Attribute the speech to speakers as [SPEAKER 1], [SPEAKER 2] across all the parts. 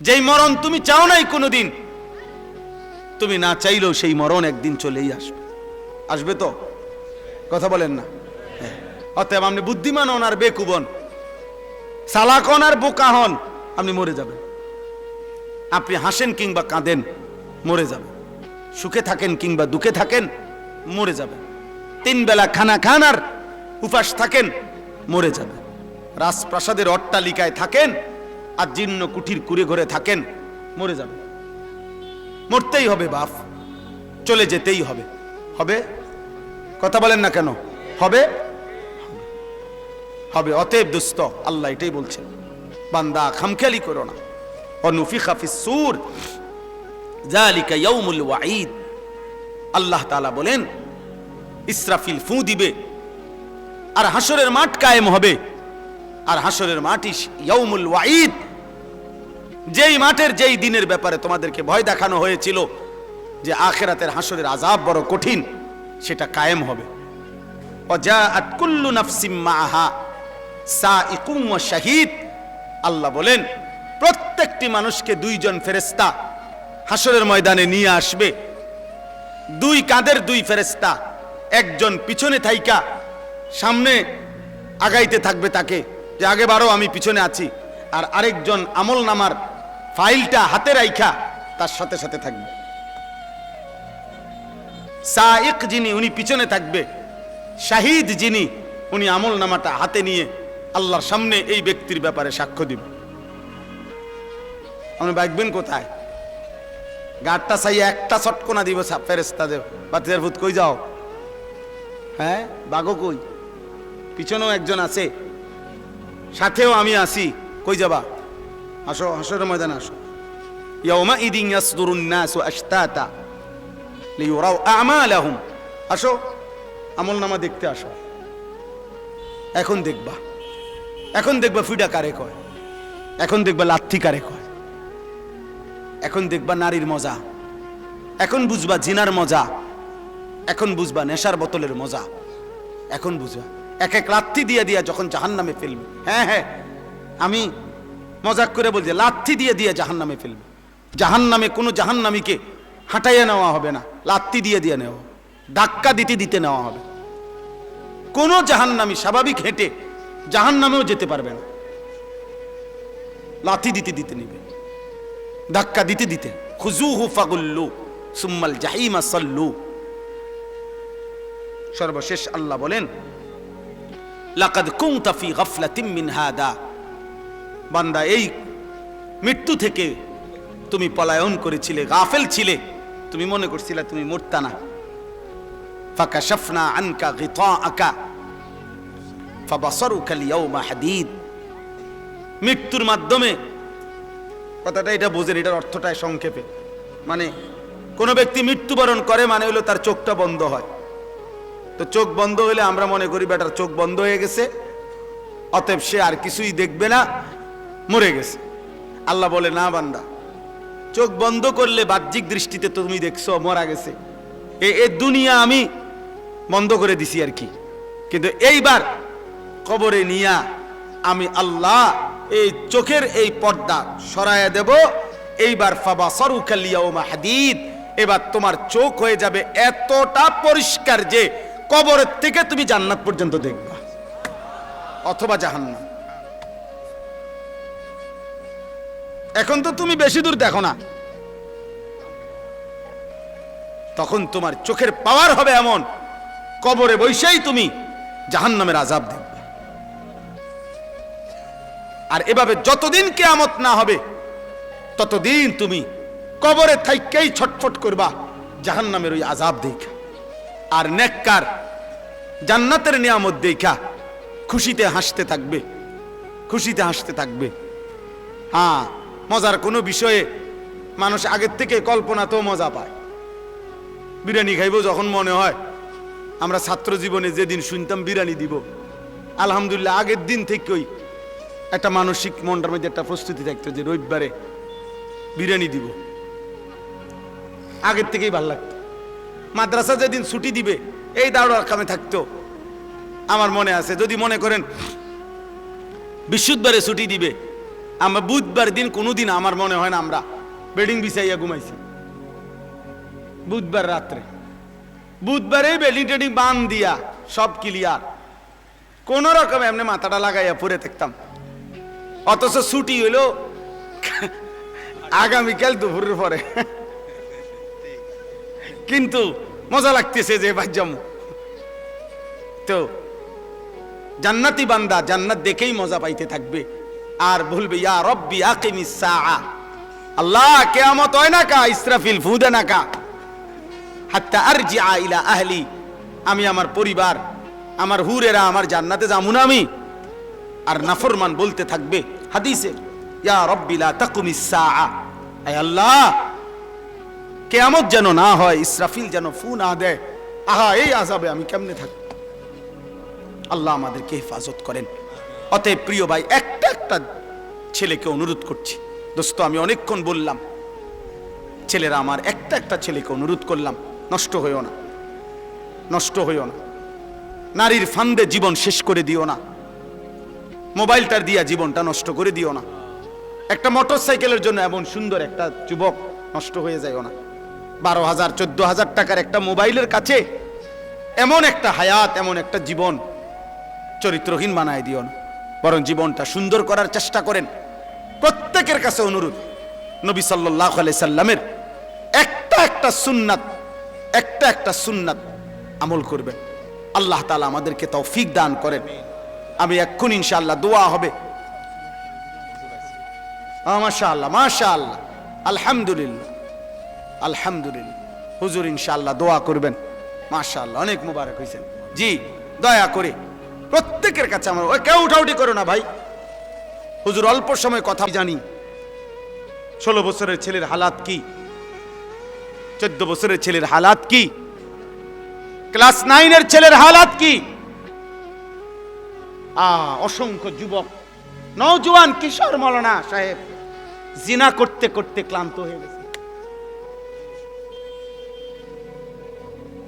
[SPEAKER 1] যেই মরণ তুমি চাও নাই কোনোদিন, তুমি না চাইলেও সেই মরণ একদিন চলেই আসবে। আসবে তো? কথা বলেন না? অতএব আপনি বুদ্ধিমান হন আর বেকুব হন, চালাক হন আর বোকা হন, আপনি মরে যাবেন। আপনি হাসেন কিংবা কাঁদেন, মরে যাবেন। সুখে থাকেন কিংবা দুঃখে থাকেন, মরে যাবেন। 3 বেলা খানা খান আর উপাস থাকেন, মরে যাবেন। রাজপ্রাসাদের অট্টালিকায় থাকেন আর জীর্ণ কুঠির কুড়ে ঘরে থাকেন, মরে যাবেন। মরতেই হবে বাপ, চলে যেতেই হবে। হবে? কথা বলেন না কেন? হবে? হবে। অতএব দোস্ত, আল্লাহ এটাই বলছেন, বান্দা খামখেয়ালি করো না। অনুফিখা ফিস-সূর যালিকা ইয়াউমুল ওয়াঈদ। আল্লাহ তাআলা বলেন, ইসরাফিল ফু দিবে আর হাসরের মাঠ কায়েম হবে। আর হাসরের মাঠই ইয়াউমুল ওয়াঈদ, যেই মাঠের যেই দিনের ব্যাপারে তোমাদেরকে ভয় দেখানো হয়েছিল যে আখিরাতের হাসরের আযাব বড় কঠিন, সেটা কায়েম হবে। ওয়াজাআত কুল্লু নাফসিম মাআহা সাইকুম ওয়া শাহীদ। আল্লাহ বলেন, প্রত্যেকটি মানুষকে 2 জন ফেরেশতা হাসরের ময়দানে নিয়ে আসবে। 2 কাঁধের 2 ফেরেশতা, একজন পিছনে থাইকা সামনে আগাইতে থাকবে তাকে, যে আগে বারো আমি পিছনে আছি, আর আরেকজন আমল নামার ফাইলটা হাতে রাইখা তার সাথে সাথে থাকবে। সাইক যিনি, উনি পিছনে থাকবে। শাহিদ যিনি, উনি আমল নামাটা হাতে নিয়ে আল্লাহর সামনে এই ব্যক্তির ব্যাপারে সাক্ষ্য দিবে। আপনি বাইকবেন কোথায়? গাড়টা চাই একটা চটকোনা দিব ফেরেশতা দেব, বাতিজার ভূত কই যাও? হ্যাঁ, বাগো কই? পিছনেও একজন আছে, সাথেও আমি আছি, কই যাবা? আসো, হাসরের ময়দানে আসো। ইয়াউমা ইদিন ইয়াসদুরুন নাসু আশতাতা লিইউরাউ আমালাহুম। আসো, আমলনামা দেখতে আসো। এখন দেখবা, এখন দেখবা ফিডা কারে কয়, এখন দেখবা লাথি কারে কয়, এখন দেখবা নারীর মজা, এখন বুঝবা জিনার মজা, এখন বুঝবা নেশার বোতলের মজা, এখন বুঝবা এক এক লাথি দিয়ে দিয়া যখন জাহান্নামে ফেলবে। হ্যাঁ হ্যাঁ, আমি মজাক করে বলছি, লাথি দিয়ে দিয়ে জাহান্নামে ফেলবে। জাহান্নামে কোনো জাহান্নামীকে হাঁটাইয়া নেওয়া হবে না, লাথি দিয়ে দিয়ে নেওয়া, ধাক্কা দিতে দিতে নেওয়া হবে। কোনো জাহান্নামী স্বাভাবিক হেঁটে জাহান্নামেও যেতে পারবে না, লাথি দিতে দিতে নিবে, ধাক্কা দিতে দিতে। খুজুহু ফাগুল্লু সুম্মাল জাহিমা সাল্লু। সর্বশেষ আল্লাহ বলেন, লাকাদ কুনতা ফি গাফলাতিন মিন হাদা। বান্দা, এই মৃত্যু থেকে তুমি পলায়ন করেছিলে, গাফেল ছিলে, তুমি মনে করছিলে তুমি মরতা না। ফাকাশাফনা আনকা গিতাআকা ফাবাসারুকা আল-ইয়াওমা হাদীদ। মৃত্যুর মাধ্যমে, কথাটা এটা বোঝেন, এটার অর্থটাই সংক্ষেপে, মানে কোন ব্যক্তি মৃত্যুবরণ করে মানে হলো তার চোখটা বন্ধ হয়। তো চোখ বন্ধ হলে আমরা মনে করি বেটার চোখ বন্ধ হয়ে গেছে, অতএব সে আর কিছুই দেখবে না, মরে গেছে। আল্লাহ বলে, না বান্দা, চোখ বন্ধ করলে বাহ্যিক দৃষ্টিতে তুমি দেখছো মরা গেছে, এই দুনিয়া আমি বন্ধ করে দিছি আর কি, কিন্তু এইবার কবরে নিয়া আমি আল্লাহ এই চোখের এই পর্দা সরাইয়া দেব। এইবার ফাবাসারুকা আল-ইয়াওমা হাদীদ, এবার তোমার চোখ হয়ে যাবে এতটা পরিষ্কার যে কবরের থেকে তুমি জান্নাত পর্যন্ত দেখবা অথবা জাহান্নাম। এখন তো তুমি বেশি দূর দেখো না, তখন তোমার চোখের পাওয়ার হবে এমন, কবরে বসেই তুমি জাহান্নামের আযাব দেখবে। আর এভাবে যতদিন কিয়ামত না হবে ততদিন তুমি কবরে থাইকেই ছটফট করবা জাহান্নামের ওই আযাব দেখা। আর নেককার জান্নাতের নিয়ামত দেখা খুশিতে হাসতে থাকবে, খুশিতে হাসতে থাকবে। হ্যাঁ, মজার কোনো বিষয়ে মানুষ আগের থেকে কল্পনাতেও মজা পায়। বিরিয়ানি খাইব যখন মনে হয়, আমরা ছাত্র জীবনে যেদিন শুনতাম বিরিয়ানি দিব, আলহামদুলিল্লাহ আগের দিন থেকেই একটা মানসিক মনটার মধ্যে একটা প্রস্তুতি থাকতো যে রবিবারে বিরিয়ানি দিব, আগের থেকেই ভালো লাগতো। মাদ্রাসা যেদিন ছুটি দিবে এই দাঁড়ার কামে থাকতো। আমার মনে আছে, যদি মনে করেন বৃহস্পতিবারে ছুটি দিবে, আমরা বুধবার দিন কোনোদিন আমার মনে হয় না আমরা বেডিং বিছাইয়া ঘুমাইছি। বুধবার রাত্রে, বুধবারে বেডিং টেডিং বান দিয়া সব ক্লিয়ার, কোন রকম এমনি মাথাটা লাগাইয়া পরে থাকতাম। অথচ ছুটি হইল আগামীকাল দুপুরের পরে, কিন্তু মজা লাগতেছে যে বাজ্যাম। তো জান্নাতি বান্দা জান্নাত দেখেই মজা পাইতে থাকবে আর বলবে ইয়া রব্বি আকিমিস সাআ, আল্লাহ কিয়ামত হয় না কা, ইসরাফিল ফু দে না কা, হাত্তা আরজিআ ইলা আহলি, আমি আমার পরিবার আমার হুরেরা আমার জান্নাতে যাবো না আমি। আর নাফরমান বলতে থাকবে হাদিসে ইয়া রব্বি লা তাকুমিস সাআ, আয় আল্লাহ কিয়ামত যেন না হয়, ইসরাফিল যেন ফু না দেয়, আহা এই আযাবে আমি কেমনে থাকব। আল্লাহ আমাদেরকে হেফাজত করেন। অতএব প্রিয় ভাই, একটা একটা ছেলেকে অনুরোধ করছি দোস্ত, আমি অনেকক্ষণ বললাম, ছেলেরা আমার একটা একটা ছেলেকে অনুরোধ করলাম, নষ্ট হইও না, নষ্ট হইও না, নারীর ফান্দে জীবন শেষ করে দিও না, মোবাইলটার দিয়া জীবনটা নষ্ট করে দিও না, একটা মোটর সাইকেলের জন্য এমন সুন্দর একটা যুবক নষ্ট হয়ে যায়ও না, 12,000 14,000 টাকার একটা মোবাইলের কাছে এমন একটা হায়াত এমন একটা জীবন চরিত্রহীন বানায় দিও না, বরং জীবনটা সুন্দর করার চেষ্টা করেন। প্রত্যেকের কাছে অনুরোধ, নবী সাল্লাল্লাহু আলাইহি সাল্লামের একটা একটা সুন্নাত, একটা একটা সুন্নাত আমল করবেন। আল্লাহ তাআলা আমাদেরকে তৌফিক দান করেন। আমি এক্ষুনি ইনশাআল্লাহ দোয়া হবে। মাশাআল্লাহ মাশাআল্লাহ, আলহামদুলিল্লাহ আলহামদুলিল্লাহ, হুজুর ইনশাআল্লাহ দোয়া করবেন। মাশাআল্লাহ, অনেক মুবারক হয়েছেন। জি, দয়া করে প্রত্যেকের কাছে আমার, কেউ উঠাউটি করো না ভাই। হুজুর অল্প সময় কথা জানি, 16 বছরের ছেলের হালাত কি, 14 বছরের ছেলের হালাত কি, ক্লাস 9 এর ছেলের হালাত কি, অসংখ্য যুবক নওজোয়ান কিশোর মাওলানা সাহেব জিনা করতে করতে ক্লান্ত হয়ে গেছে,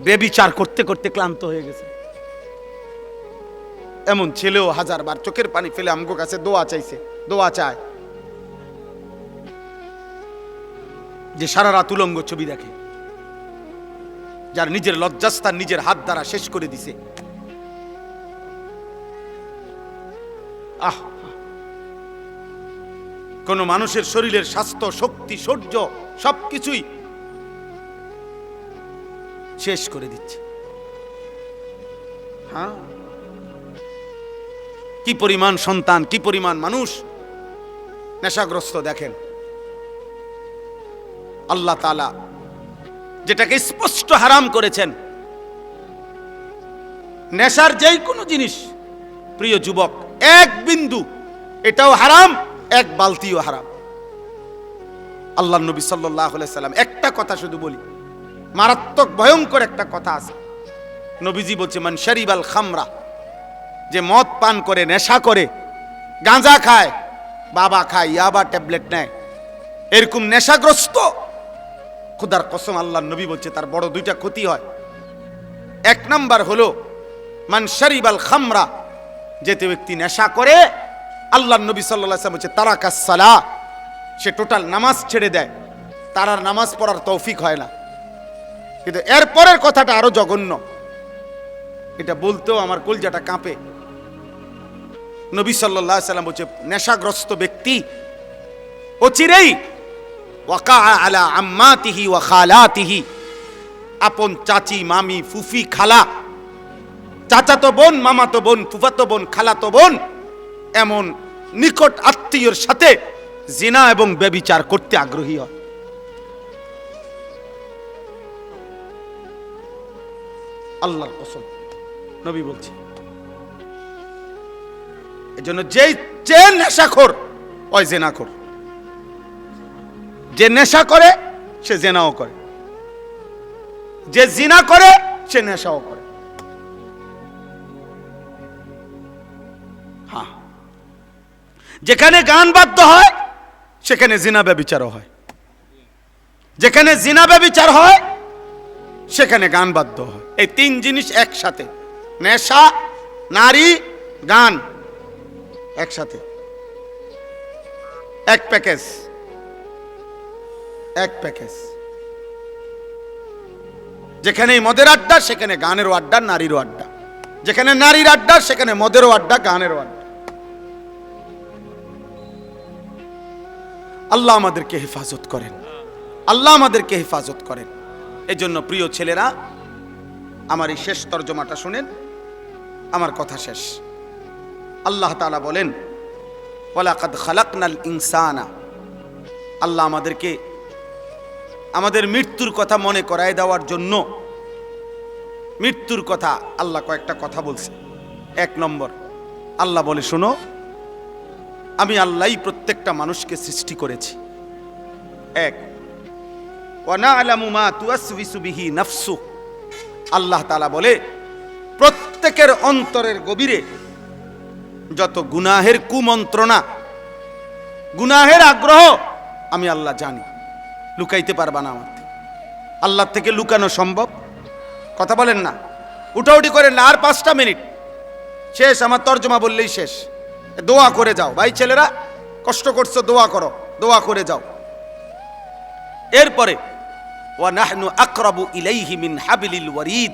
[SPEAKER 1] বেবিচার করতে করতে ক্লান্ত হয়ে গেছে। এমন ছেলেও হাজারবার চোখের পানি ফেলে আমগো কাছে দোয়া চাইছে, দোয়া চায়, যে সারা রাত উলঙ্গ ছবি দেখে, যার নিজের লজ্জাস্থান নিজের হাত দ্বারা শেষ করে দিছে। কোন মানুষের শরীরের স্বাস্থ্য শক্তি শৌর্য সবকিছুই শেষ করে দিচ্ছে। হ্যাঁ, কি পরিমাণ সন্তান, কি পরিমাণ মানুষ নেশাগ্রস্ত দেখেন। আল্লাহ তাআলা যেটাকে স্পষ্ট হারাম করেছেন, নেশার যেই কোনো জিনিস প্রিয় যুবক, এক বিন্দু এটাও হারাম, এক বালতিও হারাম। আল্লাহ নবী সাল্লাল্লাহু আলাইহি সাল্লাম একটা কথা শুধু বলি, মারাত্মক ভয়ঙ্কর একটা কথা আছে। নবীজি বলছে মান শারিবাল খামরা, যে মদ পান করে, নেশা করে, গাঁজা খায়, বাবা খায়, ইয়াবা ট্যাবলেট নেয়, এরকম নেশাগ্রস্ত, খোদার কসম আল্লাহ নবী বলছে তার বড় দুইটা ক্ষতি হয়। এক নাম্বার হলো মান শারিবাল খামরা, যেতে ব্যক্তি নেশা করে, আল্লাহ নবী সাল্লাল্লাহু আলাইহি ওয়াসাল্লাম বলছে তারাকাস সালাহ, সে টোটাল নামাজ ছেড়ে দেয়, তার আর নামাজ পড়ার তৌফিক হয় না। কিন্তু এরপরের কথাটা আরো জঘন্য, এটা বলতেও আমার কলজাটা কাঁপে। নবী সাল্লাল্লাহু আলাইহি ওয়াসাল্লাম বলছে নেশাগ্রস্ত ব্যক্তি অচিরেই ওয়াকা আলা আম্মাতিহি ওয়া খালাতিহি, আপন চাচি মামি ফুফি খালা, চাচাতো বোন মামাতো বোন ফুফাতো বোন খালাতো বোন, এমন নিকট আত্মীয়র সাথে জিনা এবং ব্যভিচার করতে আগ্রহী হয়। আল্লাহর কসম নবী বলছে। এজন্য যে নেশাখোর ওই জেনাখোর, যে নেশা করে সে জেনাও করে, যে জিনা করে সে নেশাও করে। হ্যাঁ, যেখানে গান বাদ্য হয় সেখানে জিনা ব্যভিচারও হয়, যেখানে জিনা ব্যভিচার হয় সেখানে গান বাদ্য হয়। এই তিন জিনিস একসাথে, নেশা, নারী, গান একসাথে। এক প্যাকেজ, এক প্যাকেজ। যেখানে মদের আড্ডা সেখানে গানেরও আড্ডা, নারীরও আড্ডা। যেখানে নারীর আড্ডা সেখানে মদেরও আড্ডা, গানেরও আড্ডা। আল্লাহ আমাদেরকে হেফাজত করেন, আল্লাহ আমাদেরকে হেফাজত করেন। এজন্য প্রিয় ছেলেরা, আমার এই শেষ তর্জমাটা শুনেন, আমার কথা শেষ। আল্লাহ তাআলা বলেন, ওয়ালাকাদ খালাকনাল ইনসানা, আল্লাহ আমাদেরকে আমাদের মৃত্যুর কথা মনে করায় দেওয়ার জন্য, মৃত্যুর কথা আল্লাহ কয়েকটা কথা বলছে। এক নম্বর, আল্লাহ বলে, শোনো, আমি আল্লাহই প্রত্যেকটা মানুষকে সৃষ্টি করেছি। এক, ওয়া না'লামু মা তুওয়াসওয়িসু বিহি নাফসু, আল্লাহ তাআলা বলে প্রত্যেকের অন্তরের গভীরে যত গুনাহের কুমন্ত্রণা, গুনাহের আগ্রহ আমি আল্লাহ জানি। লুকাইতে পারবা না আমার থেকে। আল্লাহ থেকে লুকানো সম্ভব? কথা বলেন না, উঠাউঠি করেন না। আর 5টা মিনিট, শেষ। আমার তর্জমা বললেই শেষ। দোয়া করে যাও ভাই, ছেলেরা কষ্ট করছো, দোয়া করো, দোয়া করে যাও। এরপরে ওয়া নাহনু আকরাবু ইলাইহি মিন হাবলিল ওয়ারিদ,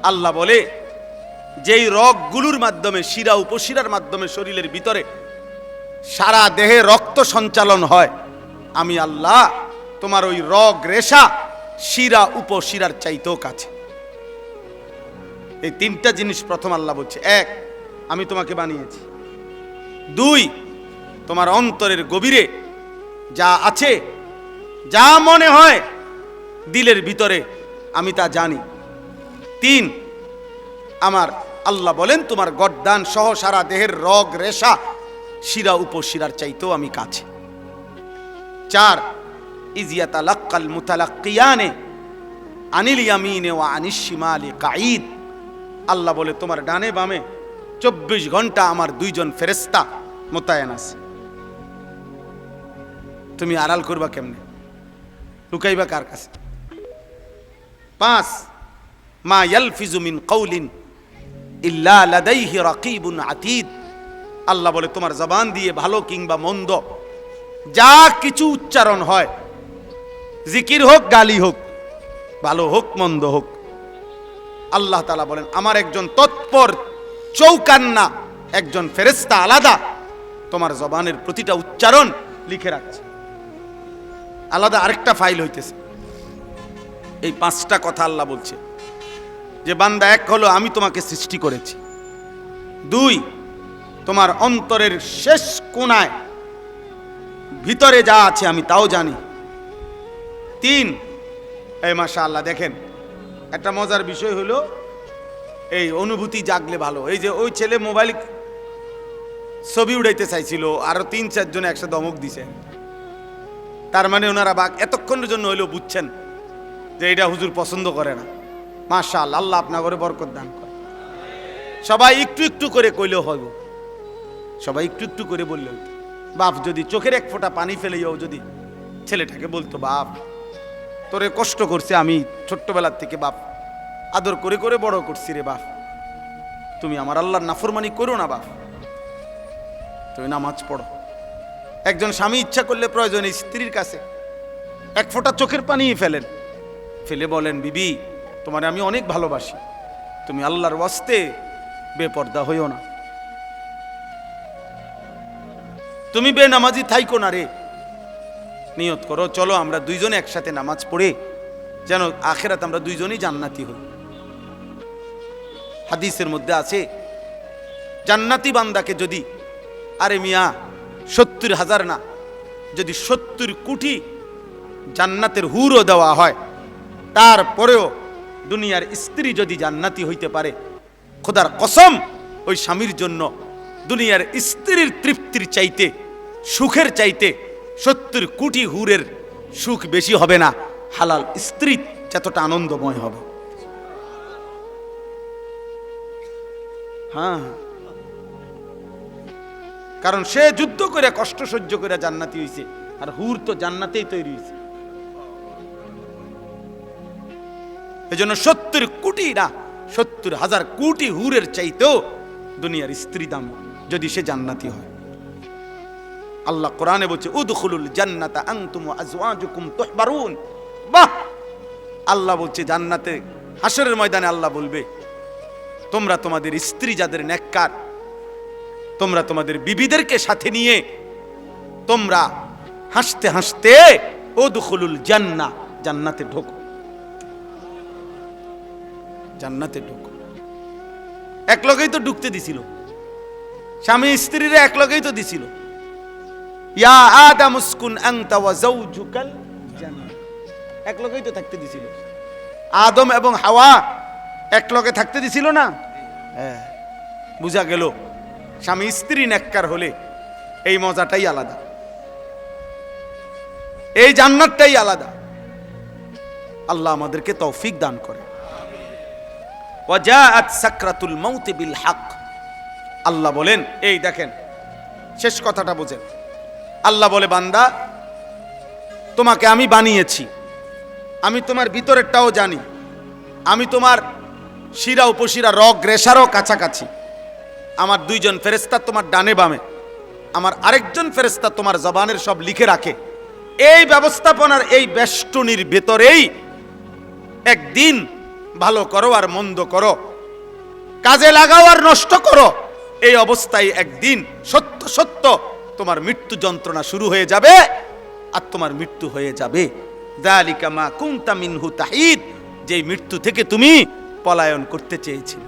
[SPEAKER 1] আল্লাহ বলে যেই রগগুলোর মাধ্যমে, শিরা উপশিরার মাধ্যমে শরীরের ভিতরে সারা দেহে রক্ত সঞ্চালন হয়, আমি আল্লাহ তোমার ওই রগ রেশা শিরা উপশিরার চাইতেও কাছে। এই 3টা জিনিস প্রথম আল্লাহ বলছে। এক, আমি তোমাকে বানিয়েছি। 2, তোমার অন্তরের গভীরে যা আছে, যা মনে হয় দিলের ভিতরে, আমি তা জানি। 3, আমার আল্লাহ বলেন তোমার গর্দান সহ সারা দেহের রগ রেশা শিরা উপশিরার চাইতেও আমি কাছে। 4, ইয ইয়াতালাক্কাল মুতালাক্কিয়ানে আনিল ইয়ামিনে ওয়া আনিশ শিমালি কাঈদ, আল্লাহ বলে তোমার ডানে বামে 24 ঘন্টা আমার 2 জন ফেরেশতা মোতায়েন আছে। তুমি আড়াল করবা কেমনে? লুকাইবা কার কাছে? 5, মা ইয়ালফিজু মিন কাউলিন ইল্লা লাদাইহি রাকিবুন আতীদ, আল্লাহ বলে তোমার জবান দিয়ে ভালো কিংবা মন্দ যা কিছু উচ্চারণ হয়, জিকির হোক, গালি হোক, ভালো হোক মন্দ হোক, আল্লাহ তাআলা বলেন আমার একজন তৎপর চৌকান্না, একজন ফেরেশতা আলাদা তোমার জবানের প্রতিটা উচ্চারণ লিখে রাখছে। আলাদা আরেকটা ফাইল হইতেছে। এই 5টা কথা আল্লাহ বলছে যে বান্দা, এক হলো আমি তোমাকে সৃষ্টি করেছি। 2, তোমার অন্তরের শেষ কোণায় ভিতরে যা আছে আমি তাও জানি। 3, এই মাশাআল্লাহ, দেখেন একটা মজার বিষয় হলো, এই অনুভূতি জাগলে ভালো। এই যে ওই ছেলে মোবাইল ছবি উড়াইতে চাইছিল, আরো 3-4 জন একসাথে ধমক দিছে। তার মানে ওনারা এতক্ষণের জন্য হইলেও বুঝছেন যে এটা হুজুর পছন্দ করে না। মাশাআল্লাহ, আল্লাহ আপনার ঘরে বরকত দান করে। সবাই একটু একটু করে কইলেও হইব, সবাই একটু একটু করে বললে হইতো। বাপ যদি চোখের এক ফোঁটা পানি ফেলেও যদি ছেলেটাকে বলতো, বাপ তোরে কষ্ট করছে, আমি ছোট্টবেলার থেকে বাপ আদর করে করে বড় করছি রে বাপ, তুমি আমার আল্লাহর নাফরমানি করো না বাপ, তুমি নামাজ পড়ো। একজন স্বামী ইচ্ছা করলে প্রয়োজনে স্ত্রীর কাছে এক ফোঁটা চোখের পানি ফেলেন, ফেলে বলেন, বিবি তোমারে আমি অনেক ভালোবাসি, তুমি আল্লাহর ওয়াস্তে বেপর্দা হইও না, তুমি বেনামাজি থাইকো না রে। নিয়ত করো, চলো আমরা 2 জনে একসাথে নামাজ পড়ে যেন আখিরাত আমরা 2 জনই জান্নাতি হই। হাদিসের মধ্যে আছে, জান্নাতি বান্দাকে যদি, আরে মিয়া 70,000 না, যদি 70 কোটি জান্নাতের হুরও দেওয়া হয়, তারপরেও দুনিয়ার স্ত্রী যদি জান্নাতি হইতে পারে, খোদার কসম ওই স্বামীর জন্য দুনিয়ার স্ত্রীর তৃপ্তির চাইতে, সুখের চাইতে 70 কোটি হুরের সুখ বেশি হবে না। হালাল স্ত্রী যতটা আনন্দময় হবে। হ্যাঁ, কারণ সে যুদ্ধ করে কষ্ট সহ্য করে জান্নাতি হইছে, আর হুর তো জান্নাতেই তৈরি হয়েছে। এজন্য 70 কোটি না, 70,000 কোটি হুরের চাইতেও দুনিয়ার স্ত্রী দাম, যদি সে জান্নাতি হয়। আল্লাহ কোরআনে বলছে উদখুলুল জান্নাতা আনতুম ওয়া আজওয়াজুকুম তুহবারুন। বাহ, আল্লাহ বলছে জান্নাতে হাসরের ময়দানে আল্লাহ বলবে তোমরা তোমাদের স্ত্রী যাদের নেককার, তোমরা তোমাদের বিবিদেরকে সাথে নিয়ে তোমরা হাসতে হাসতে উদখুলুল জান্নাহ, জান্নাতে ঢোকো, জান্নাতে ঢোকো। এক লগেই তো ঢুকতে দিছিল, স্বামী স্ত্রীরা এক লগেই তো দিছিল। ইয়া আদাম উসকুন আনতা ওয়া যাওজুকাল জান্নাহ, এক লগেই তো থাকতে দিছিল। আদম এবং হাওয়া এক লগে থাকতে দিছিল না? হ্যাঁ, বুঝা গেল স্বামী স্ত্রী নেককার হলে এই মজাটাই আলাদা, এই জান্নাতটাই আলাদা। আল্লাহ আমাদেরকে তৌফিক দান করে। ওয়াজাআত সাকরাতুল মাউত বিল হক। আল্লাহ বলেন, এই দেখেন শেষ কথাটা বোঝেন। আল্লাহ বলে বান্দা তোমাকে আমি বানিয়েছি, আমি তোমার ভিতরেরটাও জানি, আমি তোমার শিরা উপশিরা রগ রেশারও কাছাকাছি। আমার দুইজন ফেরেশতা তোমার ডানে বামে, আমার আরেকজন ফেরেশতা তোমার জবানের সব লিখে রাখে। এই ব্যবস্থাপনার এই বেষ্টনীর ভেতরেই একদিন ভালো করো আর মন্দ করো, কাজে লাগাও আর নষ্ট করো, এই অবস্থায় একদিন সত্য সত্য তোমার মৃত্যু যন্ত্রণা শুরু হয়ে যাবে আর তোমার মৃত্যু হয়ে যাবে। যালিকা মা কুনতা মিনহু তাহিদ, যেই মৃত্যু থেকে তুমি পলায়ন করতে চেয়েছিলে।